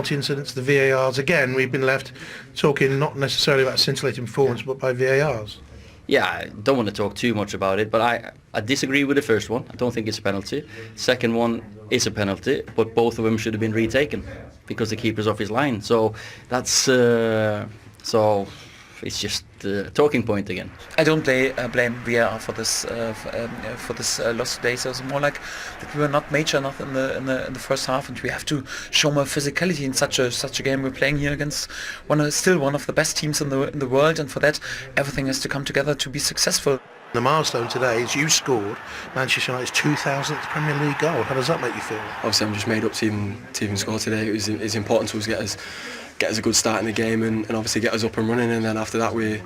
penalty incidents, the VARs. Again, we've been left talking not necessarily about scintillating performance, but by VARs. Yeah, I don't want to talk too much about it, but I disagree with the first one. I don't think it's a penalty. Second one is a penalty, but both of them should have been retaken because the keeper's off his line. So that's so it's just a talking point again. I don't blame VAR for this loss today. So it's more like that we were not major enough in the first half, and we have to show more physicality in such a game. We're playing here against still one of the best teams in the world, and for that everything has to come together to be successful. The milestone today is you scored Manchester United's 2000th Premier League goal. How does that make you feel? Obviously, I'm just made up to even score today. It's important to us get us a good start in the game and obviously get us up and running, and then after that we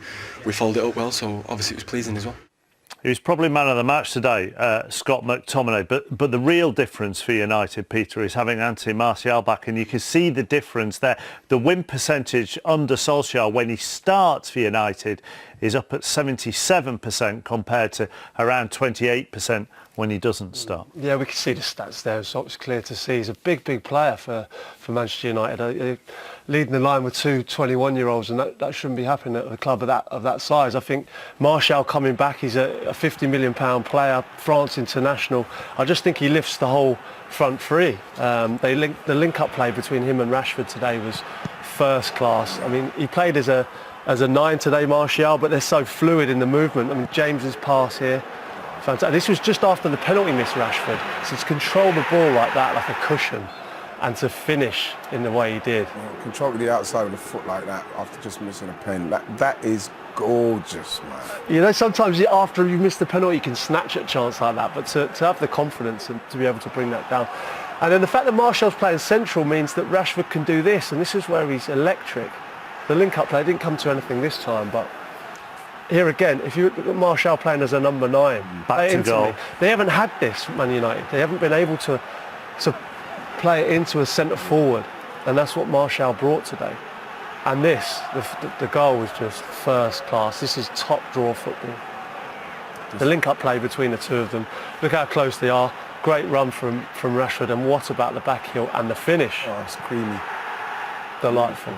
followed it up well. So obviously it was pleasing as well. He was probably man of the match today, Scott McTominay. But the real difference for United, Peter, is having Anthony Martial back, and you can see the difference there. The win percentage under Solskjaer when he starts for United is up at 77% compared to around 28% when he doesn't start. Yeah, we can see the stats there, so it's clear to see he's a big player for Manchester United. Leading the line with two 21-year-olds, and that shouldn't be happening at a club of that size. I think Martial coming back, he's a £50 million player, France international. I just think he lifts the whole front three. The link-up play between him and Rashford today was first class. I mean, he played as a 9 today, Martial, but they're so fluid in the movement. I mean, James's pass here, fantastic. This was just after the penalty miss, Rashford. So to control the ball like that, like a cushion, and to finish in the way he did. Yeah, control with the outside of the foot like that after just missing a pen. That is gorgeous, man. You know, sometimes after you miss the penalty, you can snatch at a chance like that, but to have the confidence and to be able to bring that down. And then the fact that Martial's playing central means that Rashford can do this, and this is where he's electric. The link-up play didn't come to anything this time, but here again, if you look at Martial playing as a number 9, back to goal. They haven't had this, Man United. They haven't been able to play it into a centre forward, and that's what Martial brought today. And the goal was just first class. This is top draw football. The link-up play between the two of them. Look how close they are. Great run from Rashford, and what about the back heel and the finish? Oh, it's creamy. Delightful.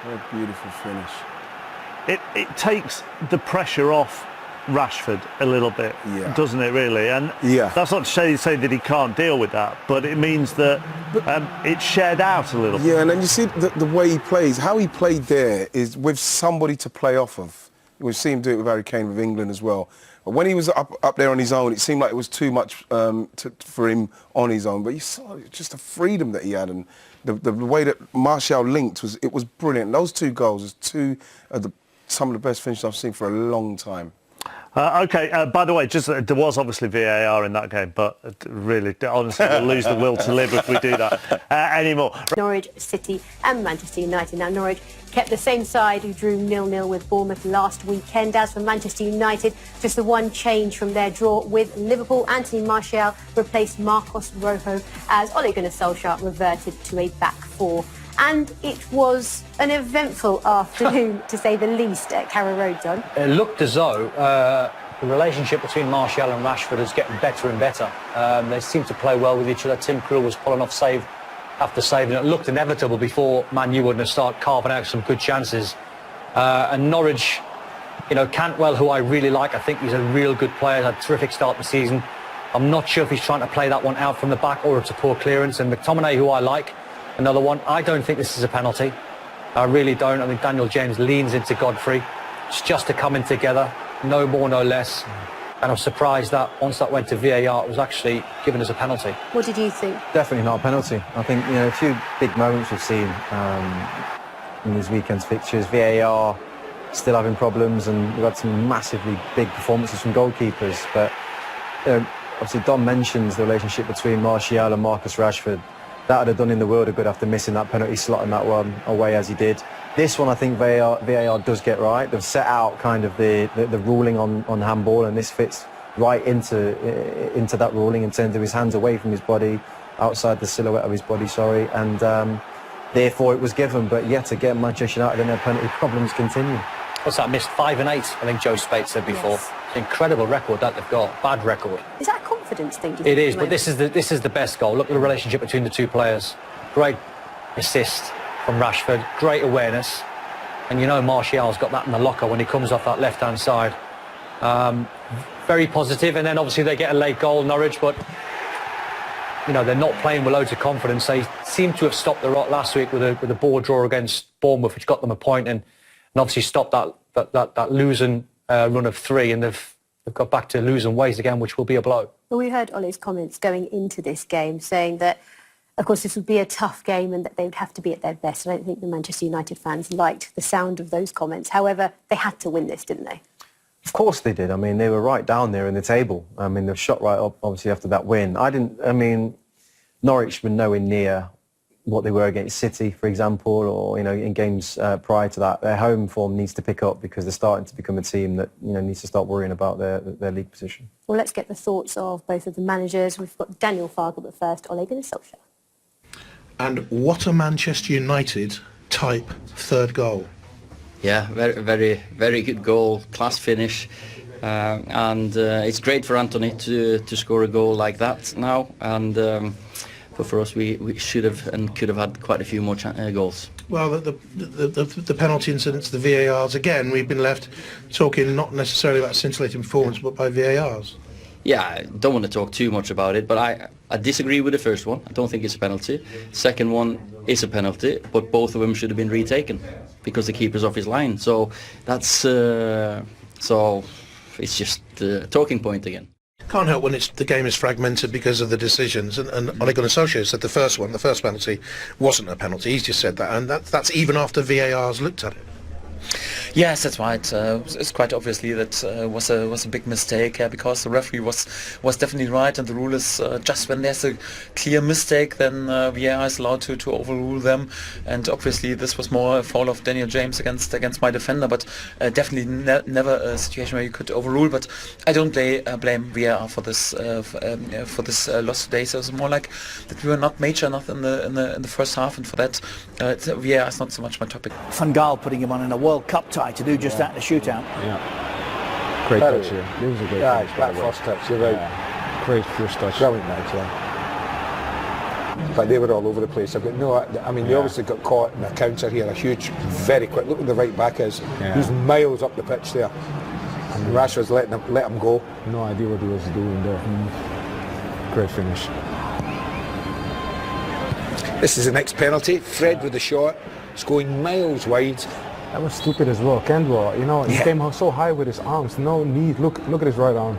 What a beautiful finish. It takes the pressure off Rashford a little bit, doesn't it, really? And that's not to say that he can't deal with that, but it means that it's shared out a little bit. Yeah, and then you see the way he plays, how he played there is with somebody to play off of. We've seen him do it with Harry Kane with England as well. But when he was up there on his own, it seemed like it was too much for him on his own. But you saw just the freedom that he had, and the way that Martial linked was brilliant. Those two goals was some of the best finishes I've seen for a long time. OK, by the way, there was obviously VAR in that game, but really, honestly, we'll lose the will to live if we do that anymore. Norwich, City and Manchester United. Now, Norwich kept the same side who drew 0-0 with Bournemouth last weekend. As for Manchester United, just the one change from their draw with Liverpool. Anthony Martial replaced Marcos Rojo as Ole Gunnar Solskjaer reverted to a back four. And it was an eventful afternoon, to say the least, at Carrow Road, John. It looked as though the relationship between Martial and Rashford is getting better and better. They seem to play well with each other. Tim Krul was pulling off save after save, and it looked inevitable before Man U wouldn't have started carving out some good chances. And Norwich, Cantwell, who I really like, I think he's a real good player, had a terrific start to the season. I'm not sure if he's trying to play that one out from the back or it's a poor clearance. And McTominay, who I like, another one. I don't think this is a penalty. I really don't. I think Daniel James leans into Godfrey. It's just a coming together, no more, no less. And I'm surprised that once that went to VAR, it was actually given as a penalty. What did you think? Definitely not a penalty. I think, a few big moments we've seen in this weekend's fixtures. VAR still having problems, and we've had some massively big performances from goalkeepers. But obviously Don mentions the relationship between Martial and Marcus Rashford. That would have done in the world of good after missing that penalty slot and that one away as he did. This one, I think VAR does get right. They've set out kind of the ruling on handball, and this fits right into that ruling in terms of his hands away from his body, outside the silhouette of his body, and therefore it was given. But yet again, Manchester United and their penalty problems continue. What's that, missed 5 and 8, I think Joe Spate said before. Yes. Incredible record that they've got, bad record. Is that a confidence thing? It is, but this is the best goal. Look at the relationship between the two players. Great assist from Rashford, great awareness, and you know Martial's got that in the locker when he comes off that left-hand side. Very positive, and then obviously they get a late goal, Norwich, but you know they're not playing with loads of confidence. They seem to have stopped the rot last week with a ball draw against Bournemouth, which got them a point, and obviously stopped that losing run of 3, and they've got back to losing ways again, which will be a blow. Well, we heard Ole's comments going into this game saying that, of course, this would be a tough game and that they would have to be at their best. I don't think the Manchester United fans liked the sound of those comments. However, they had to win this, didn't they? Of course they did. I mean, they were right down there in the table. I mean, they shot right up, obviously, after that win. Norwich were nowhere near what they were against City, for example, or, you know, in games prior to that. Their home form needs to pick up because they're starting to become a team that, you know, needs to start worrying about their league position. Well, let's get the thoughts of both of the managers. We've got Daniel Fargo, but first, Ole Gunnar Solskjaer. And what a Manchester United type third goal. Yeah, very, very, very good goal, class finish, and it's great for Anthony to score a goal like that now. And but for us, we should have and could have had quite a few more goals. Well, the penalty incidents, the VARs, again, we've been left talking not necessarily about scintillating performance, but by VARs. Yeah, I don't want to talk too much about it, but I disagree with the first one. I don't think it's a penalty. Second one is a penalty, but both of them should have been retaken because the keeper's off his line. So that's so it's just a talking point again. Can't help when the game is fragmented because of the decisions. And Ole Gunnar Solskjaer said the first penalty, wasn't a penalty. He's just said that, and that's even after VAR's looked at it. Yes, that's right. It's quite obviously that was a big mistake because the referee was definitely right, and the rule is just when there's a clear mistake, then VAR is allowed to overrule them. And obviously this was more a foul of Daniel James against my defender, but definitely never a situation where you could overrule. But I don't blame VAR for this loss today. So it's more like that we were not major enough in the first half, and for that VAR is not so much my topic. Van Gaal putting him on in a World Cup tie to do just that in a shootout. Yeah. Great touch here. It was a great touch. That first touch, you're right. Great first touch. Brilliant match, But they were all over the place. They obviously got caught in a counter here, a huge, very quick. Look where the right back is. He's miles up the pitch there. And Rashford's let him go. No idea what he was doing there. Great finish. This is the next penalty. Fred with the shot. It's going miles wide. That was stupid as well. Kendall, you know, he came so high with his arms. No need. Look at his right arm.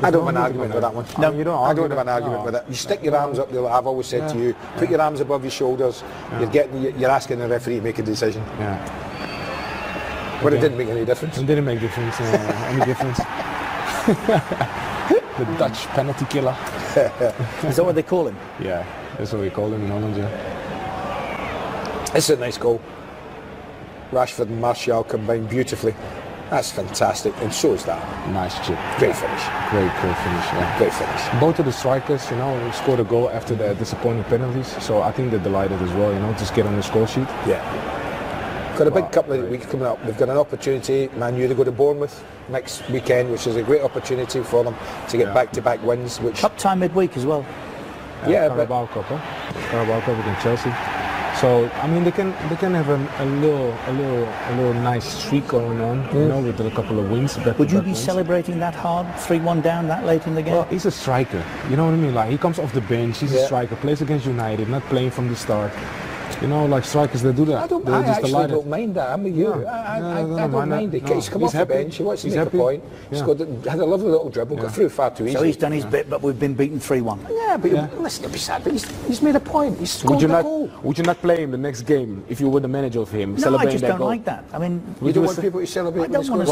I don't have an argument with that one. No, you don't. I don't have an argument with it. You stick your arms up there. Like I've always said to you, put your arms above your shoulders. You're asking the referee to make a decision. Yeah. But it didn't make any difference. It didn't make any difference. The Dutch penalty killer. Is that what they call him? Yeah, that's what we call him in Holland. Yeah. It's a nice goal. Rashford and Martial combined beautifully. That's fantastic, and so is that. Nice chip. Great finish. Great finish, yeah. Great finish. Both of the strikers, you know, scored a goal after the disappointing penalties, so I think they're delighted as well, you know, just get on the score sheet. Yeah. Got a big couple of weeks coming up. They've got an opportunity. Man U, they go to Bournemouth next weekend, which is a great opportunity for them to get back-to-back wins. Which Cup time midweek as well. Carabao Cup, Carabao Cup against Chelsea. So I mean, they can have a little nice streak going on, you know, with a couple of wins. Would you be celebrating that hard, 3-1 down that late in the game? Well, he's a striker. You know what I mean? Like he comes off the bench. He's a striker. Plays against United, not playing from the start. You know, like strikers, they do that. I actually don't mind that. I mean, I don't mind it. He's come off the bench. He wants to make a point. He's had a lovely little dribble. Got through far too easy. So he's done his bit, but we've been beaten 3-1. Yeah, but listen, don't be sad. But he's made a point. He's scored the goal. Would you not play him the next game if you were the manager of him? No, I just don't like that. I mean, you don't want people to celebrate. I don't want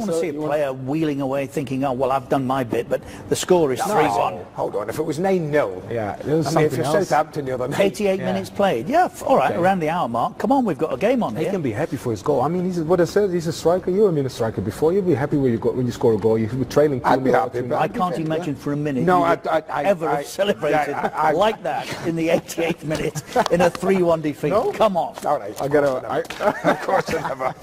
to see a player wheeling away thinking, oh well, I've done my bit, but the score is 3-1. Hold on, if it was 9-0, yeah, I mean, if you're Southampton the other night, 88 minutes played, all right, around the hour mark. Come on, we've got a game on here. He can be happy for his goal. I mean, what I said, he's a striker. You have been a striker before. You'll be happy when you score a goal. You were trailing 2-0. I'd be happy, but I can't imagine for a minute I ever have celebrated like that in the 88th minute in a 3-1 defeat. No? Come on. All right. Of course I never.